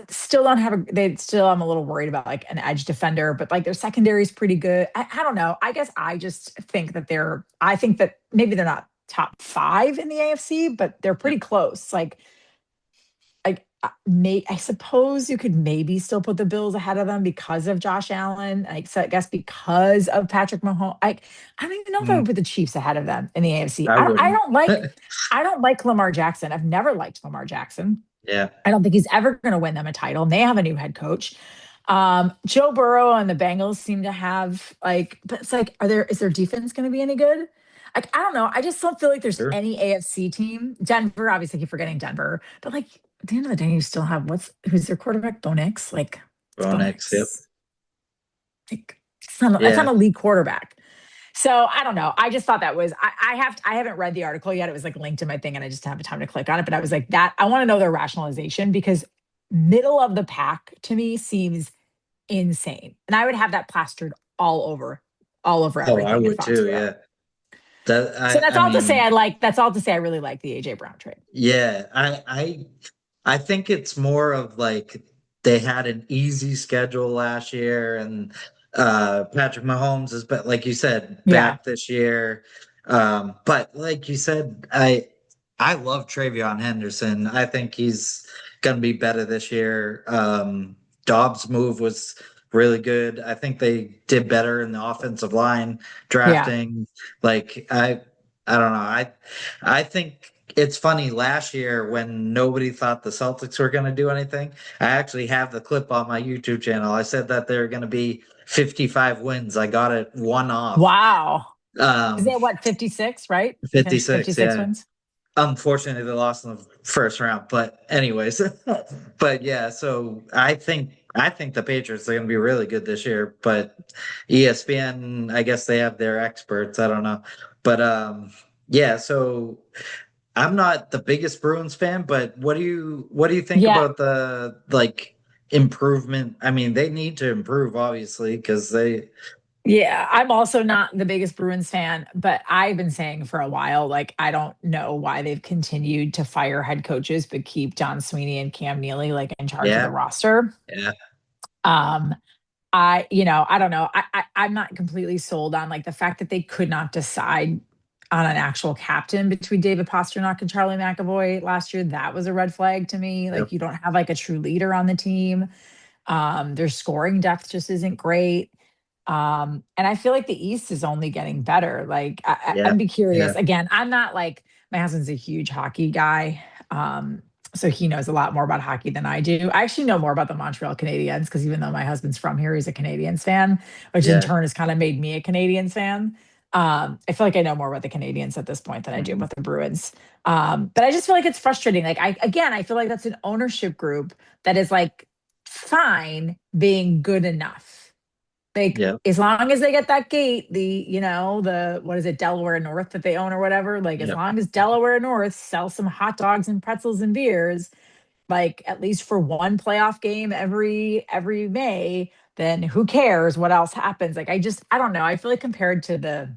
still don't have they still, I'm a little worried about like an edge defender, but like their secondary is pretty good. I don't know. I guess I just think that I think that maybe they're not top five in the AFC, but they're Yep. pretty close. I suppose you could maybe still put the Bills ahead of them because of Josh Allen. Like, so I guess because of Patrick Mahomes. I don't even know if I Mm, would put the Chiefs ahead of them in the AFC. I wouldn't. I don't like Lamar Jackson. I've never liked Lamar Jackson. Yeah. I don't think he's ever going to win them a title. And they have a new head coach. Joe Burrow and the Bengals seem to have like, but it's like, is their defense going to be any good? Like, I don't know. I just don't feel like there's Sure. any AFC team. Denver, obviously, keep forgetting Denver, but like at the end of the day, you still have who's their quarterback? Bo Nix. Like, it's Bo Bo Nix. Yep. Nix. Like, it's not Yeah. a league quarterback. So I don't know. I just thought that was I haven't read the article yet. It was like linked to my thing and I just haven't had time to click on it. But I was like, that I want to know their rationalization because middle of the pack to me seems insane. And I would have that plastered all over Oh, I everything if would I was too. real. Yeah. That So that's I all to say mean, that's all to say I really like the AJ Brown trade. yeah. I think it's more of like they had an easy schedule last year and Patrick Mahomes is but like you said, Yeah. back this year. But like you said, I love Travion Henderson. I think he's gonna be better this year. Dobbs' move was really good. I think they did better in the offensive line Yeah. drafting. Like I don't know. I think it's funny last year when nobody thought the Celtics were going to do anything. I actually have the clip on my YouTube channel. I said that they're going to be 55 wins. I got it one off. Wow. Is Um, it what, 56, right? They finished 56, 56 yeah. wins. Unfortunately, they lost in the first round, but anyways, but yeah. So I think the Patriots are going to be really good this year. But ESPN, I guess they have their experts. I don't know, but yeah. So I'm not the biggest Bruins fan, but what do you think Yeah. about the like improvement? I mean, they need to improve obviously because they Yeah, I'm also not the biggest Bruins fan, but I've been saying for a while, like, I don't know why they've continued to fire head coaches, but keep John Sweeney and Cam Neely like in charge of the yeah roster. yeah Um, I don't know. I'm not completely sold on like the fact that they could not decide on an actual captain between David Pasternak and Charlie McAvoy last year. That was a red flag to me. yep, Like, you don't have like a true leader on the team. Their scoring depth just isn't great. And I feel like the East is only getting better. Like, yeah I'd be yeah curious. Again, I'm not like, my husband's a huge hockey guy. So he knows a lot more about hockey than I do. I actually know more about the Montreal Canadiens because even though my husband's from here, he's a Canadiens fan, which in yeah. turn has kind of made me a Canadiens fan. I feel like I know more about the Canadiens at this point than I do Mhm. about the Bruins. But I just feel like it's frustrating. Like, I feel like that's an ownership group that is like fine being good enough. Like, Yep, as long as they get that gate, the what is it, Delaware North that they own or whatever, like as yep. long as Delaware North sells some hot dogs and pretzels and beers, like at least for one playoff game every May, then who cares what else happens? Like, I don't know. I feel like compared to the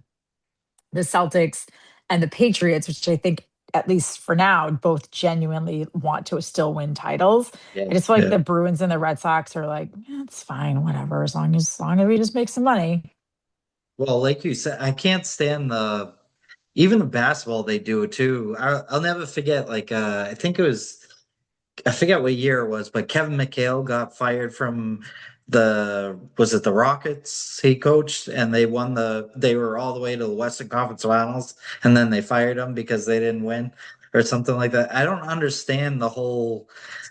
Celtics and the Patriots, which I think, at least for now, both genuinely want to still win titles. Yeah, I just feel like yeah. the Bruins and the Red Sox are like, it's fine, whatever, as long as we just make some money. Well, like you said, I can't stand the even the basketball they do too. I'll never forget. Like, I think it was I forget what year it was, but Kevin McHale got fired from was it the Rockets he coached, and they were all the way to the Western Conference Finals, and then they fired him because they didn't win or something like that. I don't understand the whole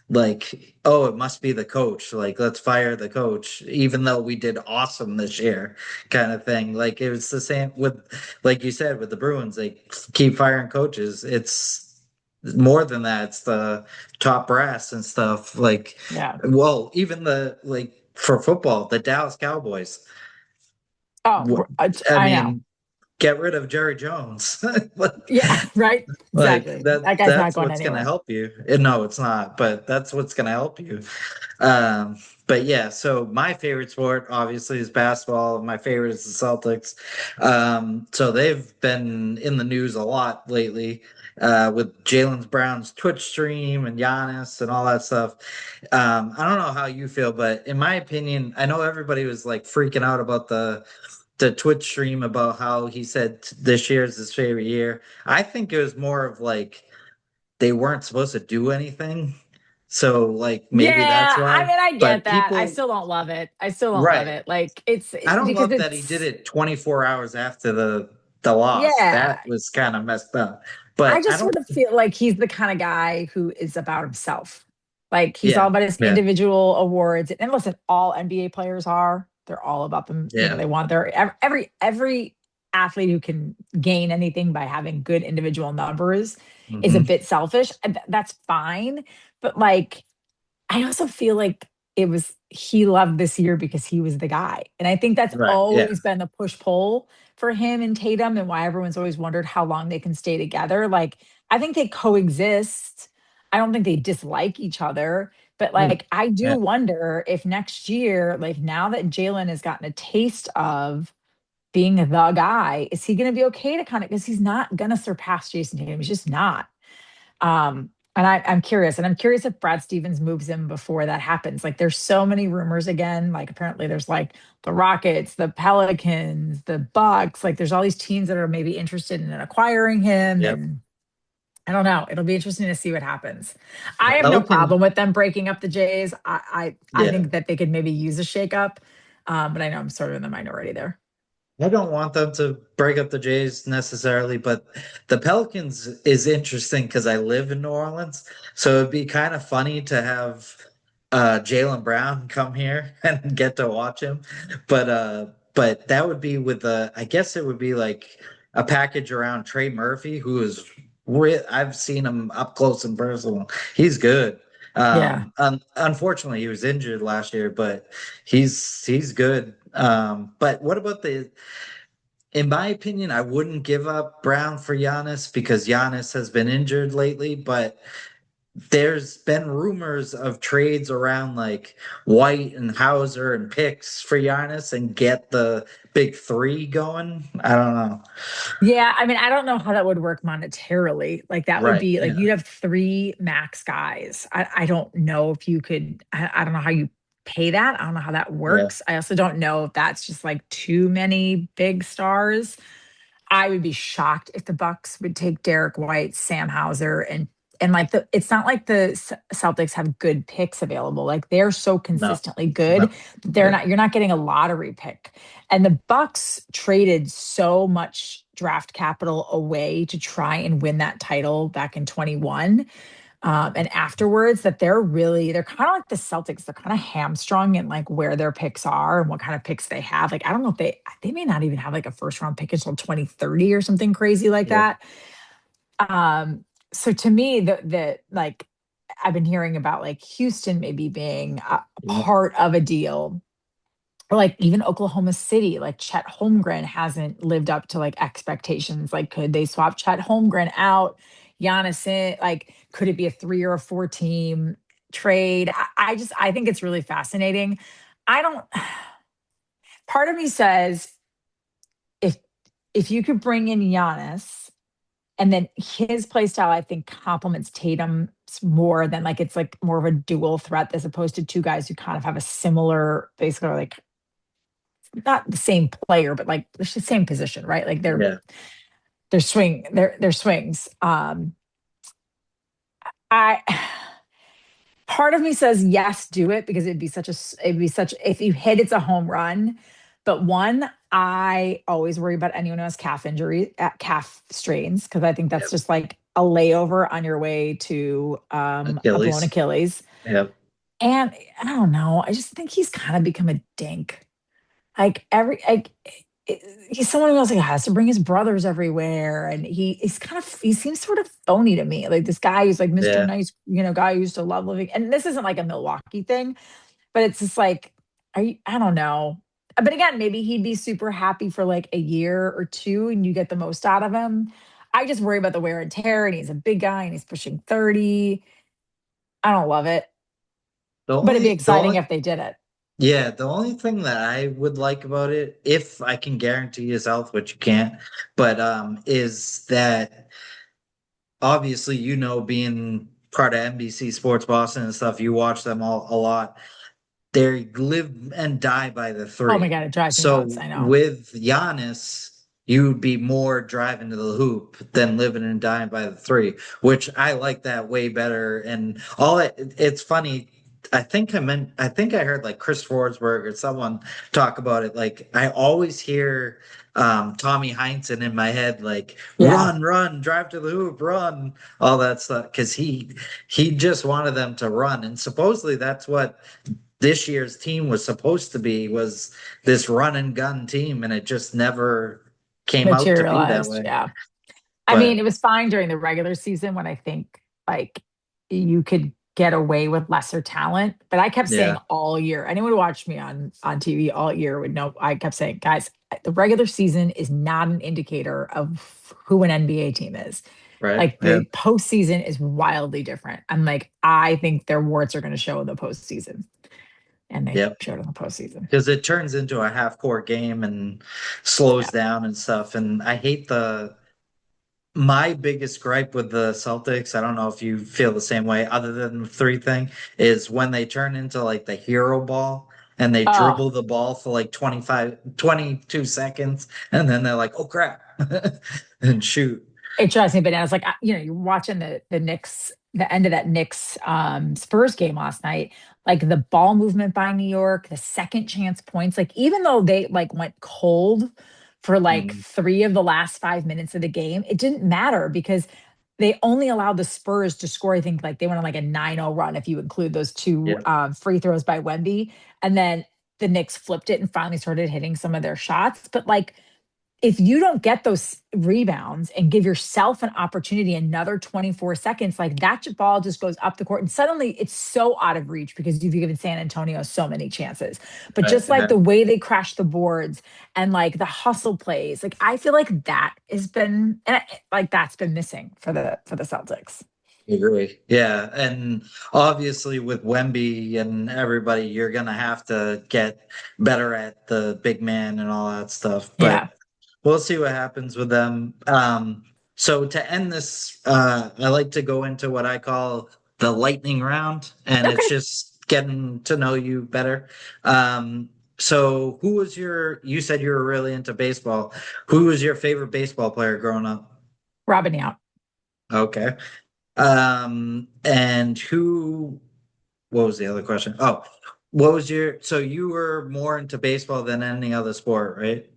like, oh, it must be the coach. Like, let's fire the coach, even though we did awesome this year, kind of thing. Like, it was the same with, like you said, with the Bruins. They keep firing coaches. It's more than that. It's the top brass and stuff. Like, Yeah. well, even the like for football, the Dallas Cowboys. Oh, I I know. mean, get rid of Jerry Jones. Yeah, right. Like Exactly. that That guy's not that's going what's gonna anywhere. help you. No, it's not, but that's what's gonna help you. But yeah, so my favorite sport obviously is basketball. My favorite is the Celtics. So they've been in the news a lot lately, with Jalen Brown's Twitch stream and Giannis and all that stuff. I don't know how you feel, but in my opinion, I know everybody was like freaking out about the Twitch stream about how he said this year is his favorite year. I think it was more of like they weren't supposed to do anything. So like maybe that's Yeah, I why. mean, I get But that. I people, still don't love it. I still don't love right. it. Like, I don't because love that he did it's, it 24 hours after the loss. yeah. That was kind of messed up. I But I just don't sort of feel like he's the kind of guy who is about himself. Like, he's all yeah, about his yeah, individual awards. And listen, all NBA players are. They're all about them. yeah. They want their every athlete who can gain anything by having good individual numbers is a Hmm. bit selfish. And that's fine. But like, I also feel like he loved this year because he was the guy. And I think that's Right. Yeah. always been the push pull for him and Tatum and why everyone's always wondered how long they can stay together. Like, I think they coexist. I don't think they dislike each other. But Mm. like, I do Yeah. wonder if next year, like now that Jalen has gotten a taste of being the guy, is he going to be okay to kind of, because he's not going to surpass Jason Tatum. He's just not. And I'm curious, and I'm curious if Brad Stevens moves him before that happens. Like, there's so many rumors again. Like, apparently, there's like the Rockets, the Pelicans, the Bucks. Like, there's all these teams that are maybe interested in acquiring him, Yep. and I don't know. It'll be interesting to see what happens. The I have no Pelicans. problem with them breaking up the Jays. I Yeah. think that they could maybe use a shakeup, but I know I'm sort of in the minority there. I don't want them to break up the Jays necessarily, but the Pelicans is interesting because I live in New Orleans. So it'd be kind of funny to have Jalen Brown come here and get to watch him. But but that would be with I guess it would be like a package around Trey Murphy, who is I've seen him up close and personal. He's good. Yeah. Unfortunately, he was injured last year, but he's good. But what about in my opinion, I wouldn't give up Brown for Giannis because Giannis has been injured lately, but there's been rumors of trades around like White and Hauser and picks for Giannis and get the big three going. I don't know. Yeah, I mean, I don't know how that would work monetarily. Like that would Right. be like Yeah. you'd have three max guys. I don't know if you could, I don't know how you pay that. I don't know how that Yeah. works. I also don't know if that's just like too many big stars. I would be shocked if the Bucks would take Derek White, Sam Hauser, and like it's not like the Celtics have good picks available. Like they're so No. consistently good No. that Yeah. you're not getting a lottery pick. And the Bucks traded so much draft capital away to try and win that title back in 21. And afterwards, that they're kind of like the Celtics. They're kind of hamstrung in like where their picks are and what kind of picks they have. Like, I don't know if they may not even have like a first round pick until 2030 or something crazy like Yeah. that. Um, so to me, the like I've been hearing about like Houston maybe being a Yeah. part of a deal, or like even Oklahoma City, like Chet Holmgren hasn't lived up to like expectations. Like, could they swap Chet Holmgren out? Giannis in? Like, could it be a 3 or 4 team trade? I think it's really fascinating. I don't. Part of me says if you could bring in Giannis and then his play style, I think complements Tatum's more than like it's like more of a dual threat as opposed to two guys who kind of have a similar, basically like not the same player, but like the same position, right? Like Yeah. their swings. I Part of me says yes, do it because it'd be such if you hit it's a home run. But one, I always worry about anyone who has calf strains because I think that's Yep. just like a layover on your way to a blown Achilles. Achilles. Yep. And I don't know, I just think he's kind of become a dink. Like he's someone who also has to bring his brothers everywhere, and he seems sort of phony to me. Like this guy who's like Mr. Yeah. Nice, guy who used to love living. And this isn't like a Milwaukee thing, but it's just like I don't know. But again, maybe he'd be super happy for like a year or two, and you get the most out of him. I just worry about the wear and tear, and he's a big guy, and he's pushing 30. I don't love it, The but it'd be only the exciting only if they did it. Yeah, the only thing that I would like about it, if I can guarantee his health, which you can't, but is that obviously, being part of NBC Sports Boston and stuff, you watch them all a lot. They live and die by the Oh my three. god, it drives me nuts. So I know. with Giannis, you would be more driving to the hoop than living and dying by the three, which I like that way better. And it's funny. I think I heard like Chris Forsberg or someone talk about it. Like I always hear Tommy Heinsohn in my head, like Yeah, run, drive to the hoop, run, all that stuff. Cause he just wanted them to run. And supposedly that's what this year's team was supposed to be, was this run and gun team, and it just never came out to be that materialized. way. Yeah. I mean, But it was fine during the regular season when I think like you could get away with lesser talent. But I kept saying yeah, all year, anyone who watched me on TV all year would know. I kept saying, guys, the regular season is not an indicator of who an NBA team is. right. Like Yeah, the postseason is wildly different. I'm like, I think their warts are going to show in the postseason, and they yeah. showed in the postseason. Because it turns into a half court game and slows Yeah. down and stuff. And I hate my biggest gripe with the Celtics, I don't know if you feel the same way, other than the three thing, is when they turn into like the hero ball and they Oh, dribble the ball for like 22 seconds, and then they're like, oh crap, and shoot. it drives me bananas. Like you're watching the Knicks, the end of that Knicks Spurs game last night. Like the ball movement by New York, the second chance points. Like even though they like went cold for like Mm, 3 of the last 5 minutes of the game, it didn't matter because they only allowed the Spurs to score. I think like they went on like a 9-0 run if you include those two yeah, free throws by Wemby, and then the Knicks flipped it and finally started hitting some of their shots. But like, if you don't get those rebounds and give yourself an opportunity, another 24 seconds, like that ball just goes up the court. And suddenly it's so out of reach because you've given San Antonio so many chances. But Right. just like the way they crash the boards and like the hustle plays, like I feel like that has been, like that's been missing for the Celtics. I agree. Yeah. And obviously with Wemby and everybody, you're gonna have to get better at the big man and all that stuff. Yeah. But we'll see what happens with them. So to end this, I like to go into what I call the lightning round, and it's Okay. just getting to know you better. So who was you said you were really into baseball. Who was your favorite baseball player growing up? Robbing out. Okay. And what was the other question? Oh, so you were more into baseball than any other sport, right?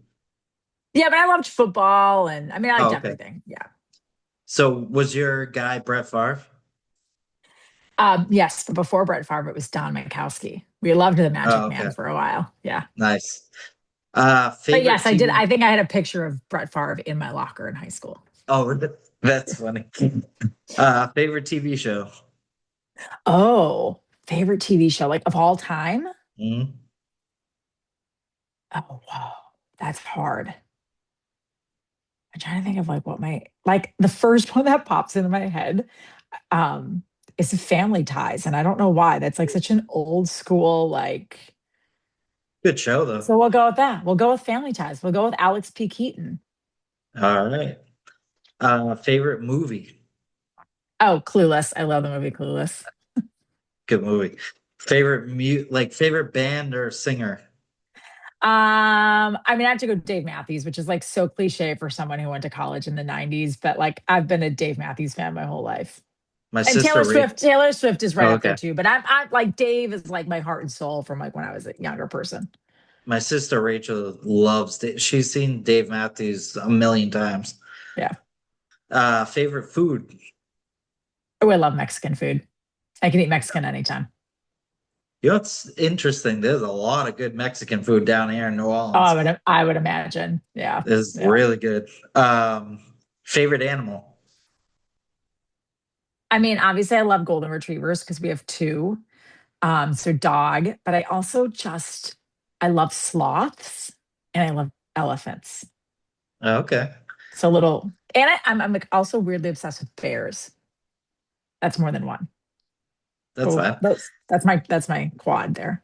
Yeah, but I loved football and I mean, I liked Oh, okay. everything. Yeah. So was your guy Brett Favre? Yes, but before Brett Favre, it was Don Majkowski. We loved the Magic Oh, Man okay. for a while. Yeah. Nice. But Favorite yes, I did. TV? I think I had a picture of Brett Favre in my locker in high school. Oh, that's funny. Favorite TV show? Oh, favorite TV show, like of all time? Mhm. Oh, wow. That's hard. I'm trying to think of like what like the first one that pops into my head um is Family Ties. And I don't know why. That's like such an old school, like, Good show though. so we'll go with that. We'll go with Family Ties. We'll go with Alex P. Keaton. All right. Favorite movie? Oh, Clueless. I love the movie Clueless. Good movie. Favorite band or singer? I mean, I have to go Dave Matthews, which is like so cliche for someone who went to college in the 90s, but like I've been a Dave Matthews fan my whole life. My And sister Rachel. Taylor Swift is right Oh, up there okay. too. But I'm like Dave is like my heart and soul from like when I was a younger person. My sister Rachel loves she's seen Dave Matthews a million times. Yeah. Favorite food? Oh, I love Mexican food. I can eat Mexican anytime. You know, it's interesting. There's a lot of good Mexican food down here in New Oh, Orleans. I would imagine. Yeah. It's Yeah. really good. Favorite animal? I mean, obviously I love golden retrievers because we have two. So dog, but I also just I love sloths and I love elephants. Okay, So little, and I'm like also weirdly obsessed with bears. That's more than one. that's Oh, fine. that's my quad there.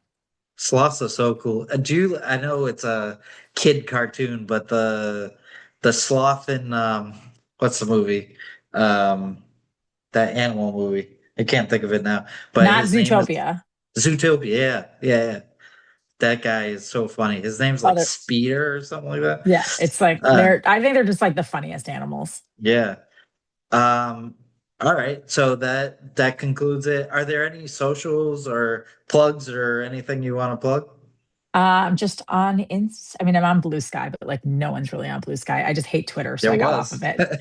Sloths are so cool. I know it's a kid cartoon, but the sloth in what's the movie? Um, that animal movie. I can't think of it now, but Not his name is Zootopia. Zootopia. Yeah, yeah, yeah. That guy is so funny. His name's like Other, Speeder or something like that. yeah, it's like Uh, I think they're just like the funniest animals. yeah. Um, all right. So that concludes it. Are there any socials or plugs or anything you want to plug? Just on I mean, I'm on Blue Sky, but like no one's really on Blue Sky. I just hate Twitter, so There I got off was. of it.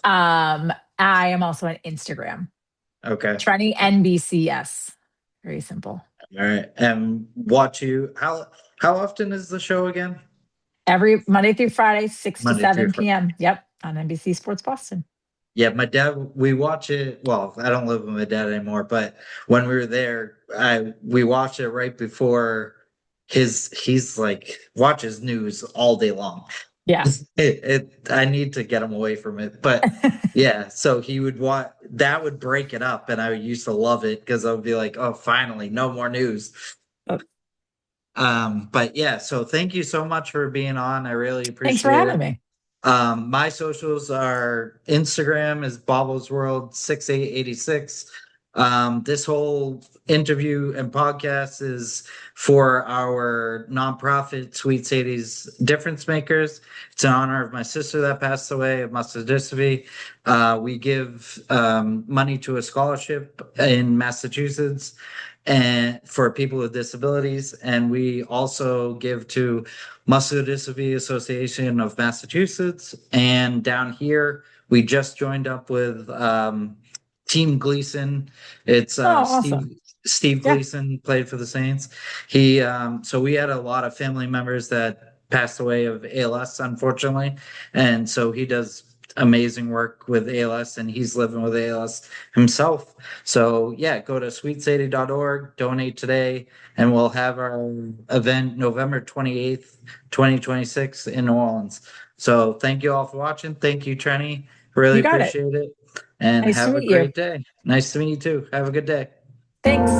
I am also on Instagram. Okay. Trenni NBCS. Very simple. All right. And watch you. How often is the show again? Every Monday through Friday, 6 to Monday through 7 Friday. p.m. Yep, on NBC Sports Boston. Yeah, my dad, we watch it. Well, I don't live with my dad anymore, but when we were there, we watched it right before he's like watches news all day long. Yeah. I need to get him away from it. But yeah, so he would watch that would break it up, and I used to love it because I would be like, oh, finally, no more news. Oh, But yeah, so thank you so much for being on. I really thanks for appreciate having it. me. My socials are Instagram is Bobbo's World 6886. This whole interview and podcast is for our nonprofit Sweet Sadie's Difference Makers. It's in honor of my sister that passed away of muscular dystrophy. We give money to a scholarship in Massachusetts and for people with disabilities, and we also give to Muscular Dystrophy Association of Massachusetts. And down here, we just joined up with Team Gleason. It's Oh, awesome. Steve Yeah, Gleason played for the Saints. So we had a lot of family members that passed away of ALS, unfortunately. And so he does amazing work with ALS and he's living with ALS himself. So yeah, go to sweetsadie.org, donate today, and we'll have our event November 28th, 2026 in New Orleans. So thank you all for watching. Thank you, Trenni. Really you got it. appreciate it. And Nice to have a meet you. great day. Nice to meet you too. Have a good day. Thanks.